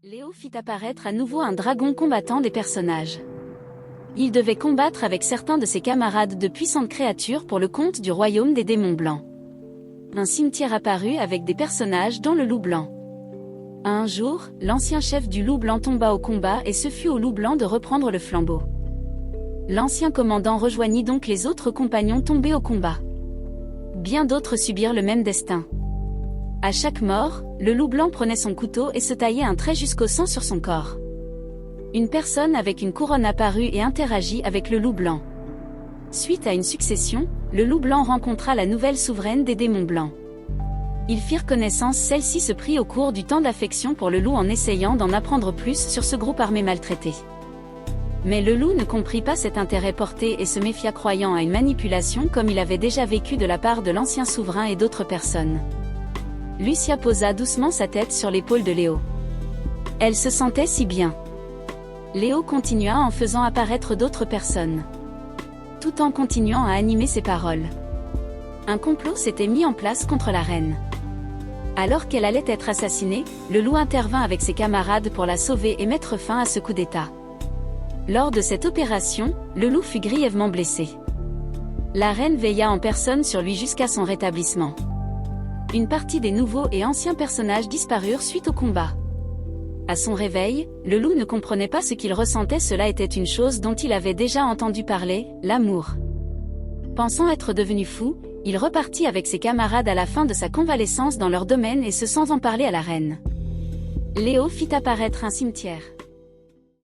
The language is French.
Léo fit apparaître à nouveau un dragon combattant des personnages. Il devait combattre avec certains de ses camarades de puissantes créatures pour le compte du royaume des démons blancs. Un cimetière apparut avec des personnages dont le loup blanc. Un jour, l'ancien chef du loup blanc tomba au combat et ce fut au loup blanc de reprendre le flambeau. L'ancien commandant rejoignit donc les autres compagnons tombés au combat. Bien d'autres subirent le même destin. À chaque mort, le loup blanc prenait son couteau et se taillait un trait jusqu'au sang sur son corps. Une personne avec une couronne apparut et interagit avec le loup blanc. Suite à une succession, le loup blanc rencontra la nouvelle souveraine des démons blancs. Ils firent connaissance, celle-ci se prit au cours du temps d'affection pour le loup en essayant d'en apprendre plus sur ce groupe armé maltraité. Mais le loup ne comprit pas cet intérêt porté et se méfia croyant à une manipulation comme il avait déjà vécu de la part de l'ancien souverain et d'autres personnes. Lucia posa doucement sa tête sur l'épaule de Léo. Elle se sentait si bien. Léo continua en faisant apparaître d'autres personnes, tout en continuant à animer ses paroles. Un complot s'était mis en place contre la reine. Alors qu'elle allait être assassinée, le loup intervint avec ses camarades pour la sauver et mettre fin à ce coup d'État. Lors de cette opération, le loup fut grièvement blessé. La reine veilla en personne sur lui jusqu'à son rétablissement. Une partie des nouveaux et anciens personnages disparurent suite au combat. À son réveil, le loup ne comprenait pas ce qu'il ressentait, cela était une chose dont il avait déjà entendu parler, l'amour. Pensant être devenu fou, il repartit avec ses camarades à la fin de sa convalescence dans leur domaine et se sans en parler à la reine. Léo fit apparaître un cimetière.